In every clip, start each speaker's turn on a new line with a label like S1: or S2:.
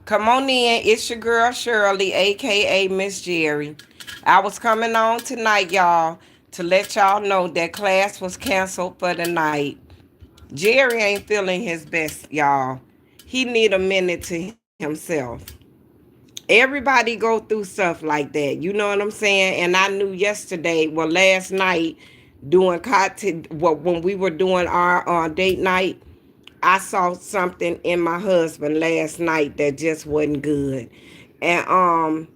S1: Come on in. It's your girl Shirley, aka Miss Jerry. I was coming on tonight, y'all, to let y'all know that class was canceled for the night. Jerry ain't feeling his best, y'all. He need a minute to himself. Everybody go through stuff like that. You know what I'm saying? And I knew yesterday, well, last night, doing content, when we were doing our date night, I saw something in my husband last night that just wasn't good. And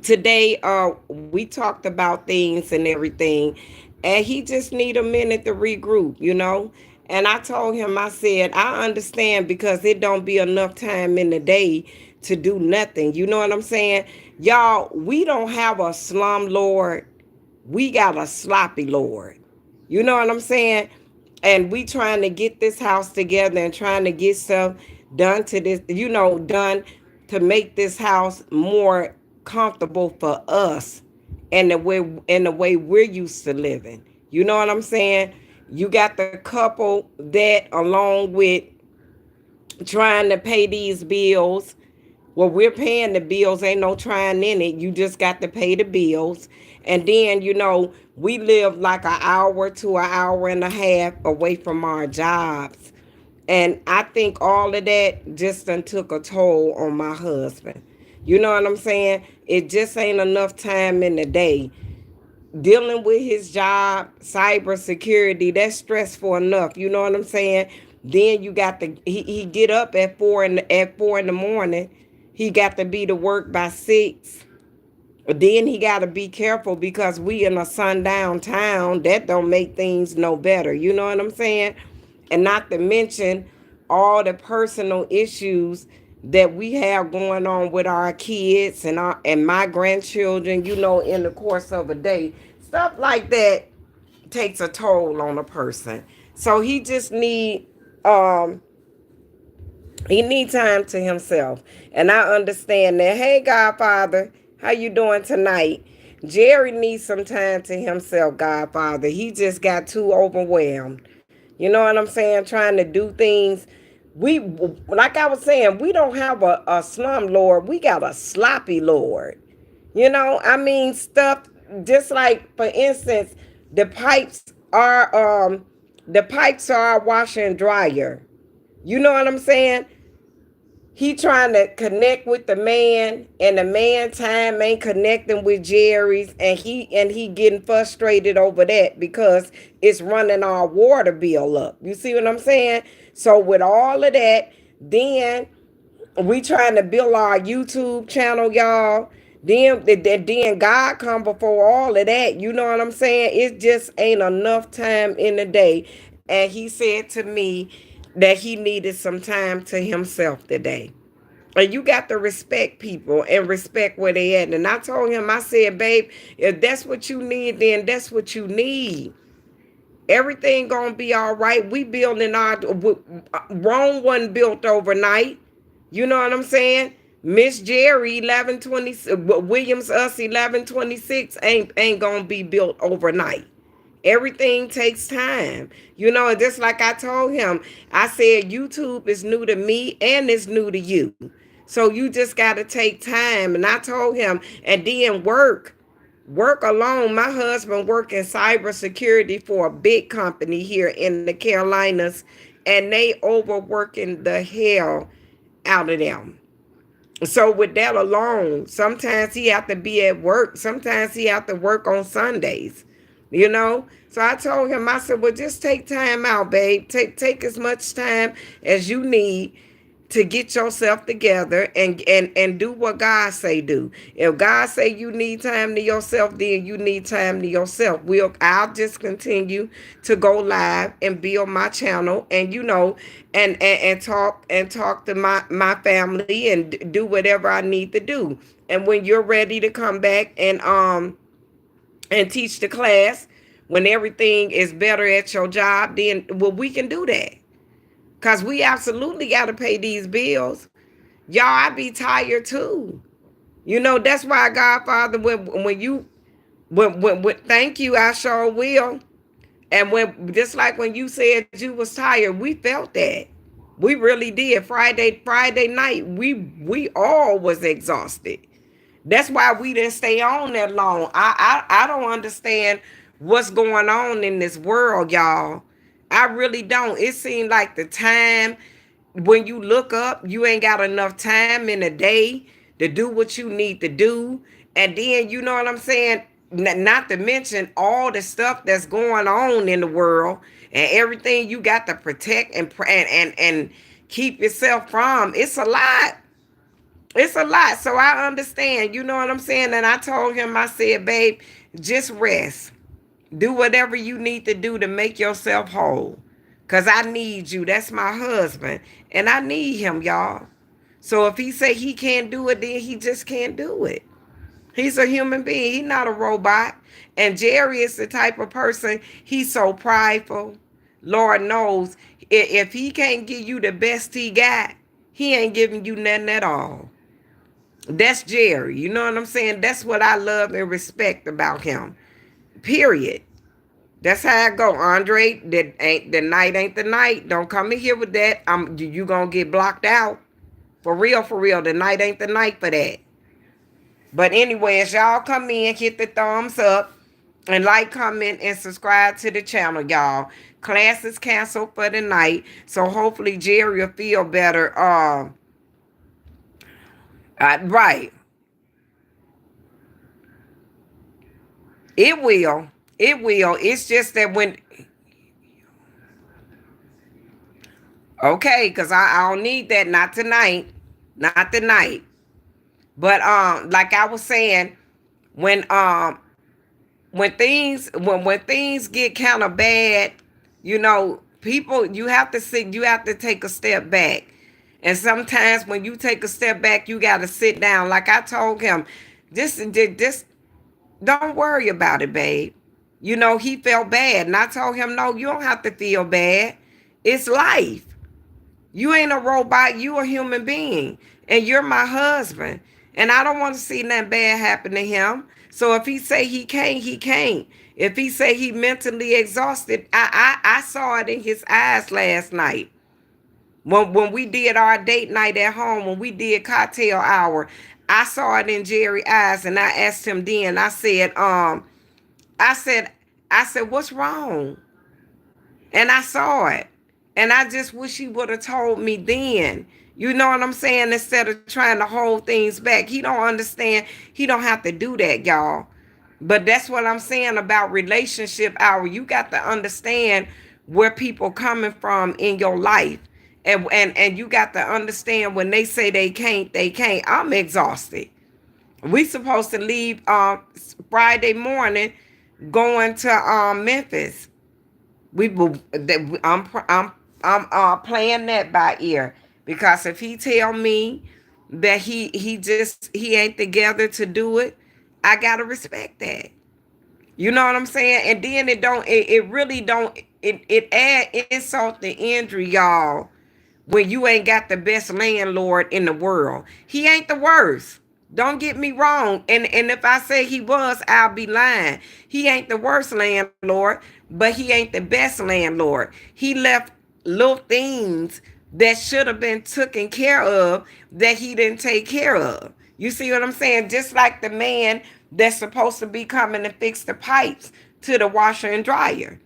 S1: today we talked about things and everything, and he just need a minute to regroup, you know. And I told him, I said, I understand because it don't be enough time in the day to do nothing. You know what I'm saying? Y'all, we don't have a slum lord. We got a sloppy lord. You know what I'm saying? And we trying to get this house together and trying to get stuff done to this, done to make this house more comfortable for us and the way we're used to living. You know what I'm saying? You got the couple that along with trying to pay these bills. Well, we're paying the bills, ain't no trying in it. You just got to pay the bills. And then, we live like an hour to an hour and a half away from our jobs. And I think all of that just done took a toll on my husband. You know what I'm saying? It just ain't enough time in the day. Dealing with his job, cybersecurity, that's stressful enough. You know what I'm saying? Then you got he get up at four in the morning. He got to be to work by 6. Then he got to be careful because we in a sundown town. That don't make things no better. You know what I'm saying? And not to mention all the personal issues that we have going on with our kids and my grandchildren, in the course of a day. Stuff like that takes a toll on a person. So um he need time to himself. And I understand that. Hey, Godfather, how you doing tonight? Jerry needs some time to himself, Godfather. He just got too overwhelmed. You know what I'm saying? Trying to do things. Like I was saying, we don't have a slum lord. We got a sloppy lord. I mean, stuff just like, for instance, the pipes are washer and dryer. You know what I'm saying? He trying to connect with the man, and the man time ain't connecting with Jerry's, and he getting frustrated over that because it's running our water bill up. You see what I'm saying? So with all of that, then we trying to build our YouTube channel, y'all. Then God come before all of that. You know what I'm saying? It just ain't enough time in the day. And he said to me that he needed some time to himself today. And you got to respect people and respect where they at. And I told him, I said, babe, if that's what you need, then that's what you need. Everything gonna be all right. We building Rome wasn't built overnight. You know what I'm saying? Miss Jerry 1120 Williams us 1126 ain't gonna be built overnight. Everything takes time. And just like I told him, I said YouTube is new to me and it's new to you. So you just gotta take time. And I told him, and then work alone. My husband worked in cybersecurity for a big company here in the Carolinas, and they overworking the hell out of them. So with that alone, sometimes he have to be at work. Sometimes he have to work on Sundays. So I told him, I said, well, just take time out, babe. Take as much time as you need to get yourself together and do what God say do. If God say you need time to yourself, then you need time to yourself. I'll just continue to go live and build my channel, and and talk to my family and do whatever I need to do. And when you're ready to come back and teach the class, when everything is better at your job, then well, we can do that. Cause we absolutely got to pay these bills. Y'all, I be tired too. That's why, Godfather, when thank you, I sure will. And just like when you said you was tired, we felt that. We really did. Friday night, we all was exhausted. That's why we didn't stay on that long. I don't understand what's going on in this world, y'all. I really don't. It seemed like the time when you look up, you ain't got enough time in a day to do what you need to do. And then, you know what I'm saying? Not to mention all the stuff that's going on in the world and everything you got to protect and keep yourself from. It's a lot. It's a lot. So I understand. You know what I'm saying? And I told him, I said, babe, just rest. Do whatever you need to do to make yourself whole. Cause I need you. That's my husband. And I need him, y'all. So if he say he can't do it, then he just can't do it. He's a human being. He's not a robot. And Jerry is the type of person, he's so prideful. Lord knows, if he can't give you the best he got, he ain't giving you nothing at all. That's Jerry. You know what I'm saying? That's what I love and respect about him. Period. That's how I go, Andre. That ain't the night ain't the night. Don't come in here with that. You gonna get blocked out. For real, for real. The night ain't the night for that. But anyway, as y'all come in, hit the thumbs up and like, comment, and subscribe to the channel, y'all. Class is canceled for the night. So hopefully Jerry will feel better. Right. It will. It will. It's just that when okay, because I don't need that. Not tonight. Not tonight. But like I was saying, when when things get kind of bad, you know, people you have to take a step back. And sometimes when you take a step back, you gotta sit down. Like I told him, this don't worry about it, babe. You know, he felt bad. And I told him, no, you don't have to feel bad. It's life. You ain't a robot. You a human being. And you're my husband. And I don't want to see nothing bad happen to him. So if he say he can't, he can't. If he say he mentally exhausted, I saw it in his eyes last night. When we did our date night at home, when we did cocktail hour, I saw it in Jerry's eyes, and I asked him then. I said, what's wrong? And I saw it. And I just wish he would have told me then. You know what I'm saying? Instead of trying to hold things back. He don't understand. He don't have to do that, y'all. But that's what I'm saying about relationship hour. You got to understand where people coming from in your life. And you got to understand when they say they can't, they can't. I'm exhausted. We supposed to leave Friday morning going to Memphis. I'm playing that by ear because if he tell me that he ain't together to do it, I gotta respect that. You know what I'm saying? And then it really don't it add insult to injury, y'all, when you ain't got the best landlord in the world. He ain't the worst. Don't get me wrong. And if I say he was, I'll be lying. He ain't the worst landlord, but he ain't the best landlord. He left little things that should have been taken care of that he didn't take care of. You see what I'm saying? Just like the man that's supposed to be coming to fix the pipes to the washer and dryer.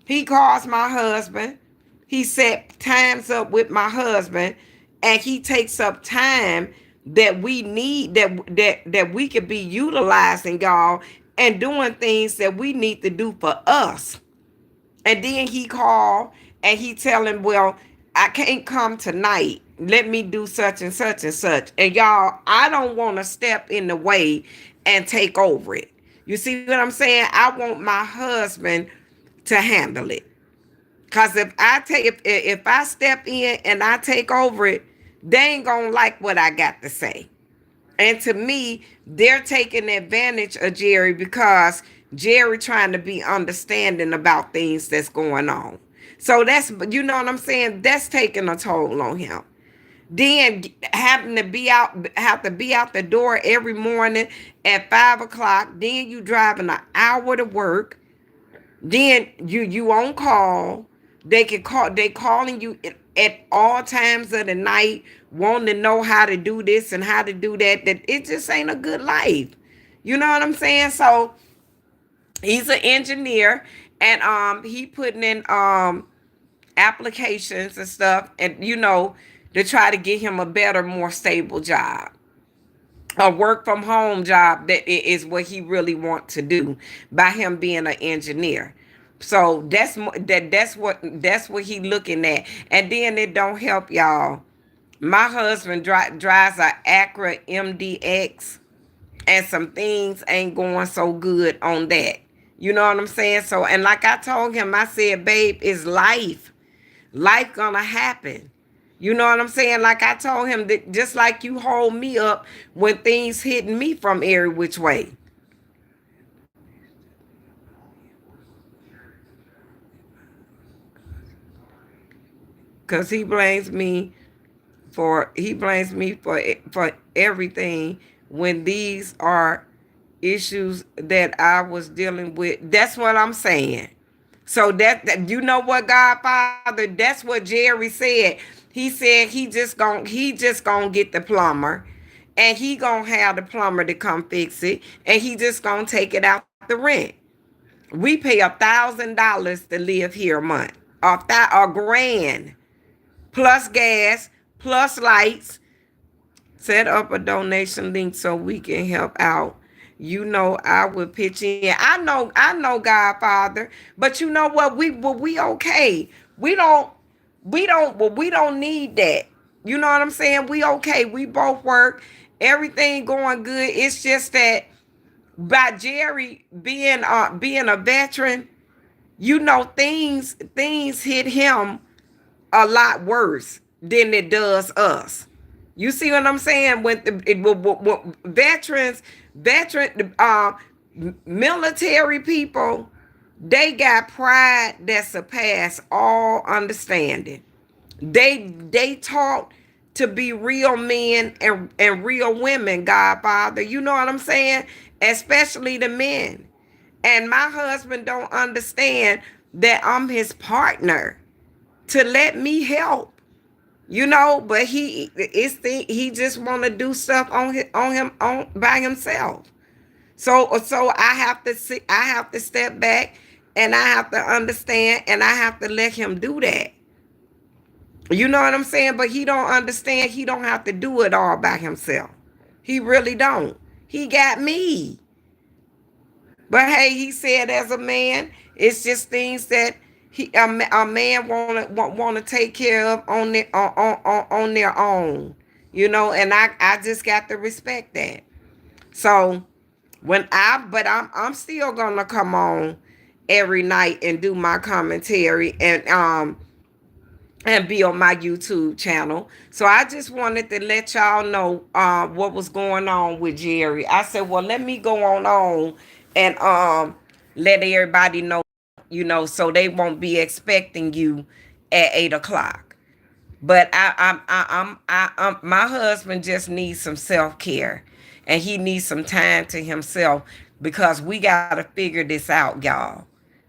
S1: He calls my husband. He set times up with my husband, and he takes up time that we need that we could be utilizing, y'all, and doing things that we need to do for us. And then he called and he tell him, well, I can't come tonight. Let me do such and such and such. And y'all, I don't want to step in the way and take over it. You see what I'm saying? I want my husband to handle it. Cause if I step in and I take over it, they ain't gonna like what I got to say. And to me, they're taking advantage of Jerry because Jerry trying to be understanding about things that's going on. So that's, you know what I'm saying? That's taking a toll on him. Then having to be out, have to be out the door every morning at 5 o'clock. Then you driving an hour to work. Then you on call. They calling you at all times of the night, wanting to know how to do this and how to do that, that it just ain't a good life. You know what I'm saying? So he's an engineer, and he putting in applications and stuff, and to try to get him a better, more stable job, a work from home job that is what he really want to do by him being an engineer. So that's what he looking at. And then it don't help, y'all. My husband drives a Acura MDX, and some things ain't going so good on that. You know what I'm saying? So, and like I told him, I said, babe, it's life. Life gonna happen. You know what I'm saying? Like I told him, that just like you hold me up when things hitting me from every which way. Cause he blames me for everything when these are issues that I was dealing with. That's what I'm saying. So that you know what, Godfather, that's what Jerry said. He said he just gonna get the plumber, and he gonna have the plumber to come fix it, and he just gonna take it out the rent. We pay $1,000 to live here a month, a grand, plus gas, plus lights. Set up a donation link so we can help out. I will pitch in. I know, Godfather, but you know what? We okay. We don't, we don't need that. You know what I'm saying? We okay. We both work. Everything going good. It's just that by Jerry being a veteran, things hit him a lot worse than it does us. You see what I'm saying? When military people, they got pride that surpass all understanding. They taught to be real men and real women, Godfather. You know what I'm saying? Especially the men. And my husband don't understand that I'm his partner to let me help. But he just want to do stuff on by himself. So I have to step back, and I have to understand, and I have to let him do that. You know what I'm saying? But he don't understand. He don't have to do it all by himself. He really don't. He got me. But hey, he said as a man, it's just things that a man wanna take care of on their own. And I just got to respect that. So I'm still gonna come on every night and do my commentary, and be on my YouTube channel. So I just wanted to let y'all know what was going on with Jerry. I said, well, let me go on and let everybody know, so they won't be expecting you at 8 o'clock. But my husband just needs some self care, and he needs some time to himself, because we gotta figure this out, y'all.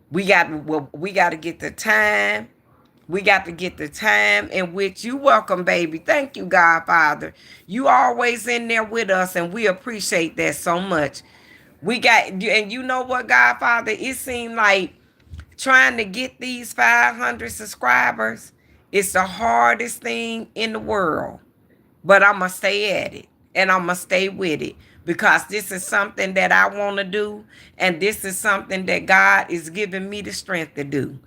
S1: We got to get the time. We got to get the time in which you welcome, baby. Thank you, Godfather. You always in there with us, and we appreciate that so much. And you know what, Godfather? It seemed like trying to get these 500 subscribers is the hardest thing in the world. But I'm going to stay at it, and I'm going to stay with it, because this is something that I want to do, and this is something that God is giving me the strength to do.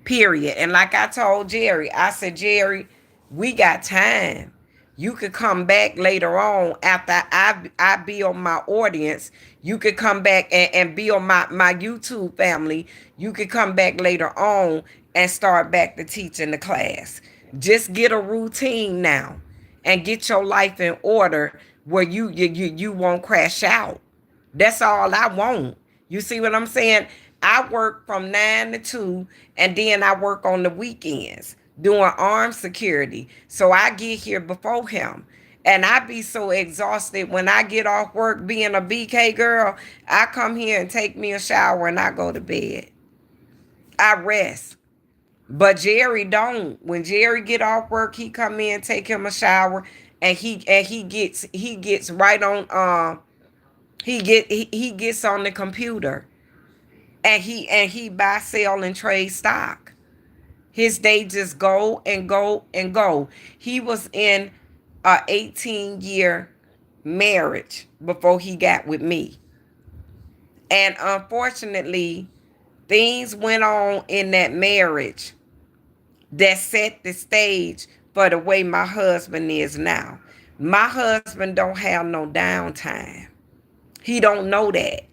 S1: Period. And like I told Jerry, I said, Jerry, we got time. You could come back later on after I build my audience. You could come back and build my YouTube family. You could come back later on and start back to teaching the class. Just get a routine now and get your life in order where you won't crash out. That's all I want. You see what I'm saying? I work from 9 to 2, and then I work on the weekends doing armed security. So I get here before him. And I be so exhausted when I get off work being a BK girl. I come here and take me a shower, and I go to bed. I rest. But Jerry don't. When Jerry get off work, he come in, take him a shower, and he gets right on he gets on the computer, and he buy, sell, and trade stock. His day just go and go and go. He was in a 18-year marriage before he got with me. And unfortunately, things went on in that marriage that set the stage for the way my husband is now. My husband don't have no downtime. He don't know that.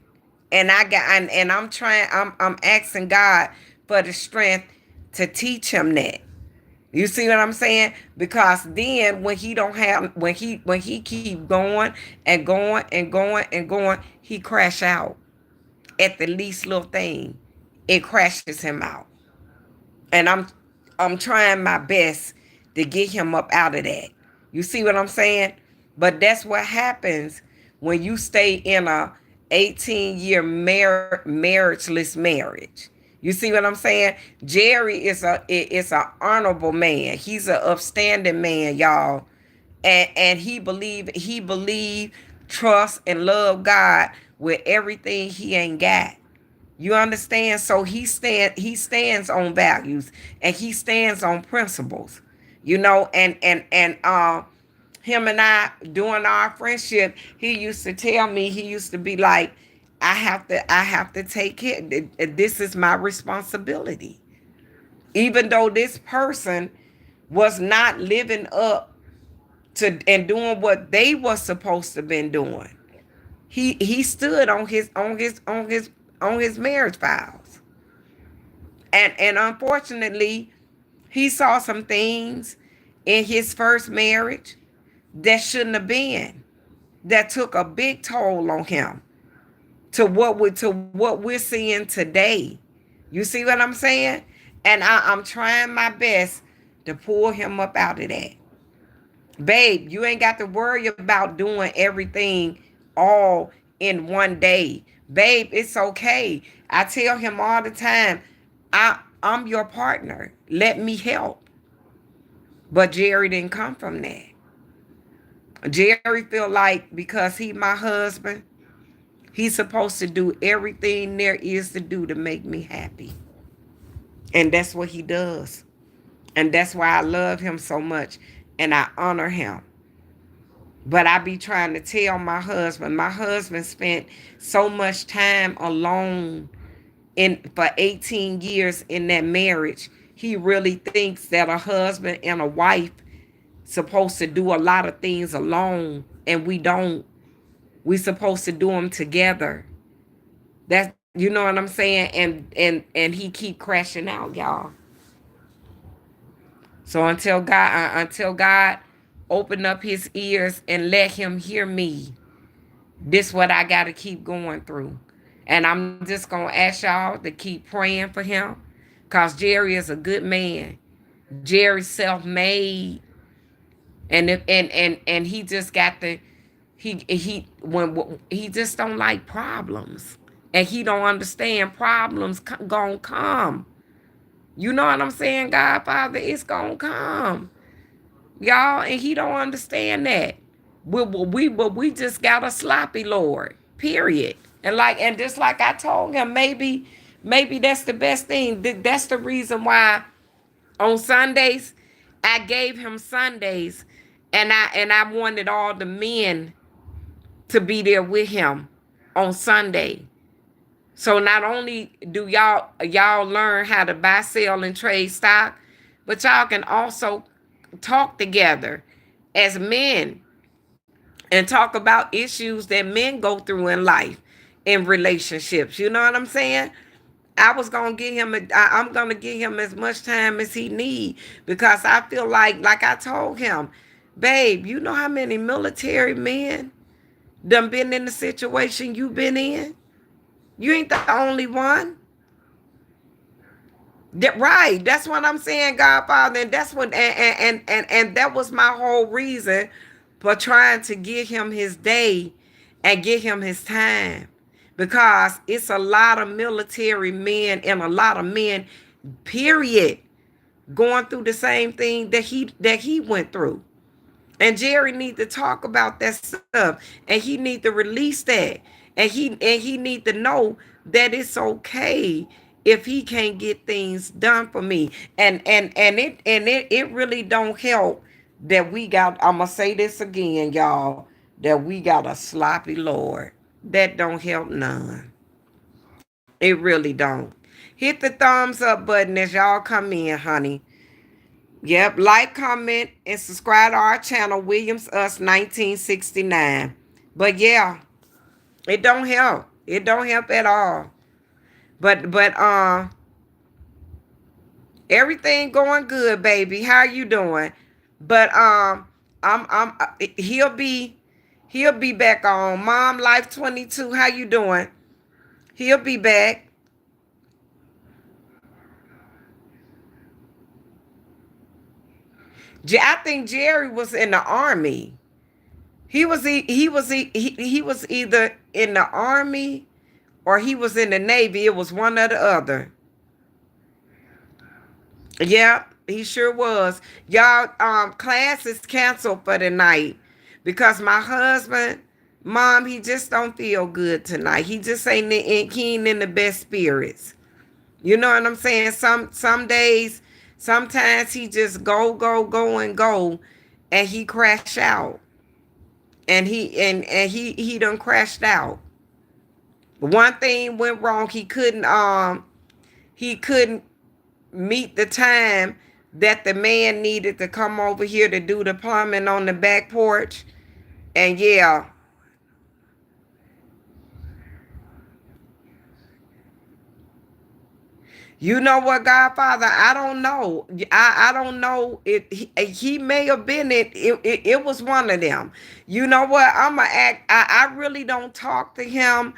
S1: And I'm trying, I'm asking God for the strength to teach him that. You see what I'm saying? Because then when he keep going and going and going and going, he crash out at the least little thing. It crashes him out. And I'm trying my best to get him up out of that. You see what I'm saying? But that's what happens when you stay in a 18-year marriageless marriage. You see what I'm saying? Jerry is a honorable man. He's an upstanding man, y'all. And he believe, trust, and love God with everything he ain't got. You understand? So he stands on values, and he stands on principles. And him and I, during our friendship, he used to tell me, he used to be like, I have to take it. This is my responsibility. Even though this person was not living up to and doing what they were supposed to been doing. He stood on his marriage vows. And unfortunately, he saw some things in his first marriage that shouldn't have been, that took a big toll on him, to what we're seeing today. You see what I'm saying? And I'm trying my best to pull him up out of that. Babe, you ain't got to worry about doing everything all in one day. Babe, it's okay. I tell him all the time, I'm your partner. Let me help. But Jerry didn't come from that. Jerry feel like because he my husband, he's supposed to do everything there is to do to make me happy. And that's what he does. And that's why I love him so much and I honor him. But I be trying to tell my husband spent so much time alone in for 18 years in that marriage. He really thinks that a husband and a wife supposed to do a lot of things alone, and we don't. We supposed to do them together. That, you know what I'm saying? And he keep crashing out, y'all. So until God open up his ears and let him hear me, this what I got to keep going through. And I'm just going to ask y'all to keep praying for him, because Jerry is a good man. Jerry's self-made. And he just got the when he just don't like problems. And he don't understand problems gonna come. You know what I'm saying, Godfather? It's gonna come, y'all, and he don't understand that. We just got a sloppy Lord, period. And just like I told him, maybe that's the best thing. That's the reason why on Sundays I gave him Sundays, and I wanted all the men to be there with him on Sunday. So not only do y'all learn how to buy, sell, and trade stock, but y'all can also talk together as men and talk about issues that men go through in life, in relationships. You know what I'm saying? I'm gonna give him as much time as he need, because I feel like I told him, babe, you know how many military men done been in the situation you been in? You ain't the only one. Right. That's what I'm saying, Godfather. And that's what and that was my whole reason for trying to give him his day and give him his time. Because it's a lot of military men and a lot of men, period, going through the same thing that he went through. And Jerry need to talk about that stuff, and he need to release that, and he need to know that it's okay if he can't get things done for me. And it really don't help that we got. I'm gonna say this again, y'all, that we got a sloppy Lord. That don't help none. It really don't. Hit the thumbs up button as y'all come in, honey. Yep, like, comment, and subscribe to our channel, Williams Us 1969. But yeah, it don't help. It don't help at all. But everything going good, baby. How you doing? But he'll be back on Mom Life 22. How you doing? He'll be back. I think Jerry was in the army. He was either in the army or he was in the Navy. It was one or the other. Yeah, he sure was. Y'all, class is canceled for the night because my husband, Mom, he just don't feel good tonight. He just he ain't in the best spirits. You know what I'm saying? Some days, sometimes he just go and go, and he crash out, and he done crashed out. One thing went wrong. He couldn't meet the time that the man needed to come over here to do the plumbing on the back porch. And yeah, you know what, Godfather? I don't know. I don't know. He may have been it was one of them. You know what? I'm going to act. I really don't talk to him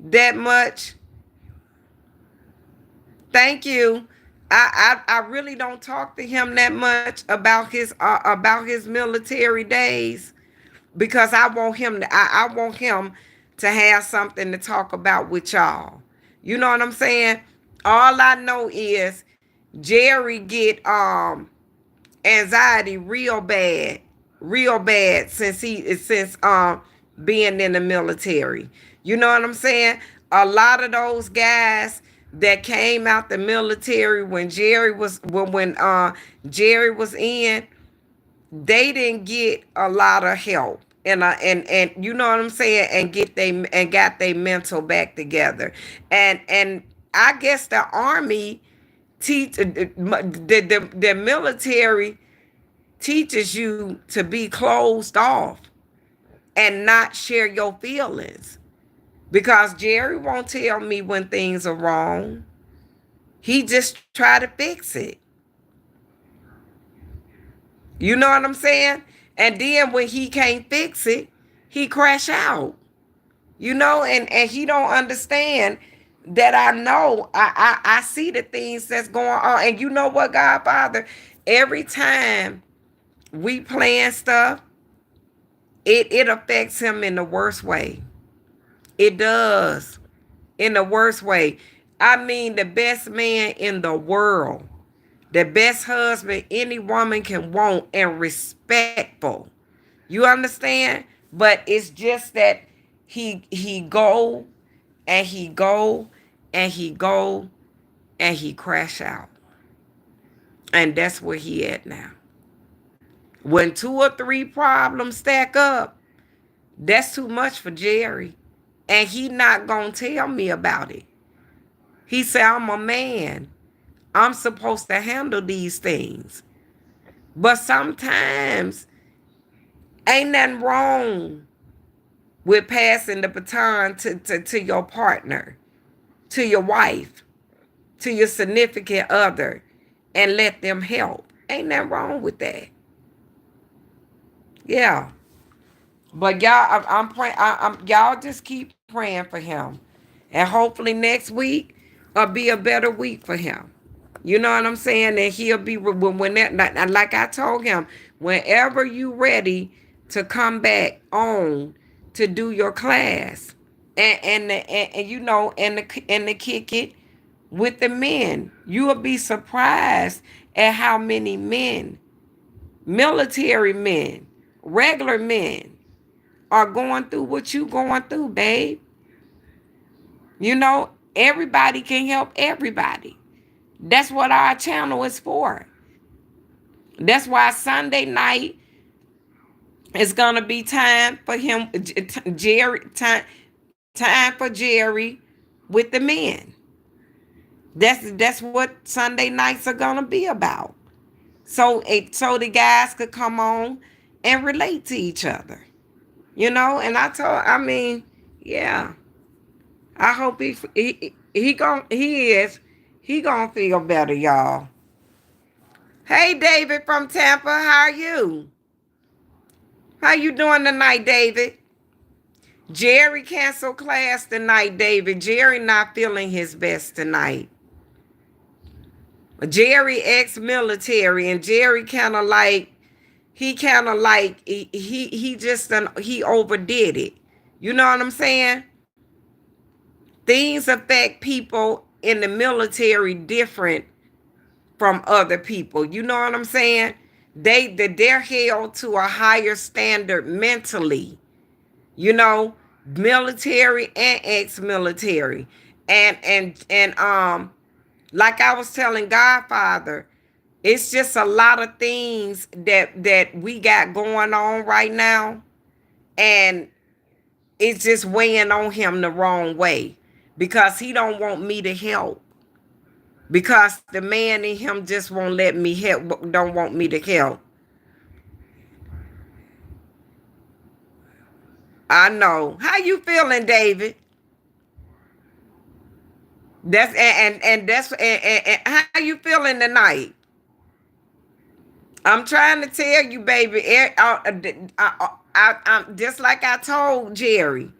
S1: that much. Thank you. I really don't talk to him that much about his military days because I want him to have something to talk about with y'all. You know what I'm saying? All I know is Jerry get anxiety real bad since being in the military. You know what I'm saying? A lot of those guys that came out the military when Jerry was in, they didn't get a lot of help. And you know what I'm saying, and got their mental back together. And I guess the army the military teaches you to be closed off and not share your feelings, because Jerry won't tell me when things are wrong. He just try to fix it. You know what I'm saying? And then when he can't fix it, he crash out. You know, and he don't understand that I know I see the things that's going on. And you know what, Godfather? Every time we plan stuff, it affects him in the worst way. It does. In the worst way. I mean, the best man in the world, the best husband any woman can want, and respectful. You understand? But it's just that he go and he go and he go and he crash out. And that's where he at now. When two or three problems stack up, that's too much for Jerry. And he not gonna tell me about it. He said, I'm a man. I'm supposed to handle these things. But sometimes ain't nothing wrong with passing the baton to your partner, to your wife, to your significant other, and let them help. Ain't nothing wrong with that. Yeah. But y'all, I'm praying. Y'all just keep praying for him, and hopefully next week will be a better week for him. You know what I'm saying? And he'll be when that, like I told him, whenever you ready to come back on to do your class, and you know, and the kick it with the men, you will be surprised at how many men, military men, regular men, are going through what you going through, babe. You know, everybody can help everybody. That's what our channel is for. That's why Sunday night is gonna be time for him, Jerry, time for Jerry with the men. That's what Sunday nights are gonna be about. So the guys could come on and relate to each other. And I mean, yeah. I hope he gonna feel better, y'all. Hey, David from Tampa, how are you? How you doing tonight, David? Jerry canceled class tonight, David. Jerry not feeling his best tonight. Jerry ex-military, and Jerry he just he overdid it. You know what I'm saying? Things affect people in the military different from other people. You know what I'm saying? They're held to a higher standard mentally. You know, military and ex-military, and like I was telling Godfather, it's just a lot of things that we got going on right now, and it's just weighing on him the wrong way because he don't want me to help, because the man in him just won't let me help, don't want me to help. I know. How you feeling, David? That's and that's and how you feeling tonight? I'm trying to tell you, baby. I'm just like I told Jerry,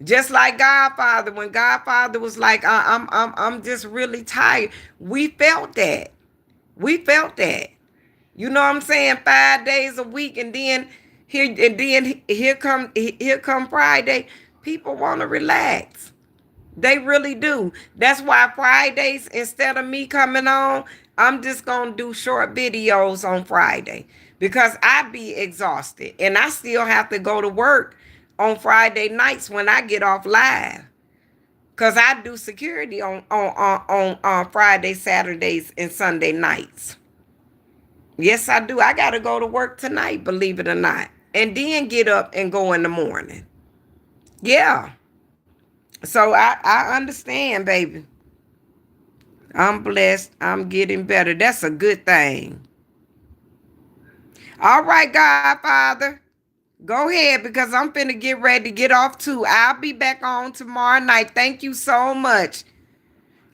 S1: just like Godfather. When Godfather was like, I'm just really tired. We felt that. We felt that. You know what I'm saying? 5 days a week, and then here come Friday. People want to relax. They really do. That's why Fridays, instead of me coming on, I'm just going to do short videos on Friday because I be exhausted and I still have to go to work on Friday nights when I get off live, because I do security on Friday, Saturdays, and Sunday nights. Yes, I do. I got to go to work tonight, believe it or not, and then get up and go in the morning. Yeah. So I understand, baby. I'm blessed. I'm getting better. That's a good thing. All right, Godfather. Go ahead, because I'm finna get ready to get off too. I'll be back on tomorrow night. Thank you so much.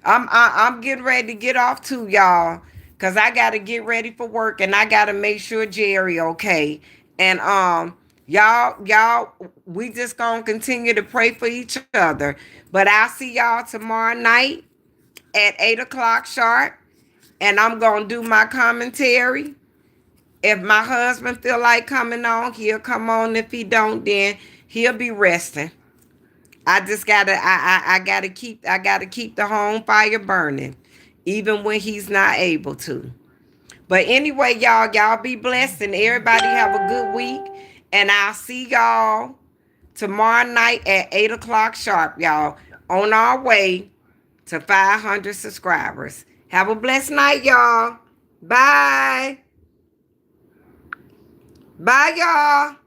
S1: I'm getting ready to get off too, y'all. Cause I gotta get ready for work and I gotta make sure Jerry okay. And y'all, we just gonna continue to pray for each other. But I'll see y'all tomorrow night at 8 o'clock sharp, and I'm gonna do my commentary. If my husband feel like coming on, he'll come on. If he don't, then he'll be resting. I just gotta I gotta keep the home fire burning, even when he's not able to. But anyway, y'all be blessed and everybody have a good week. And I'll see y'all tomorrow night at 8 o'clock sharp, y'all, on our way to 500 subscribers. Have a blessed night, y'all. Bye. Bye, y'all.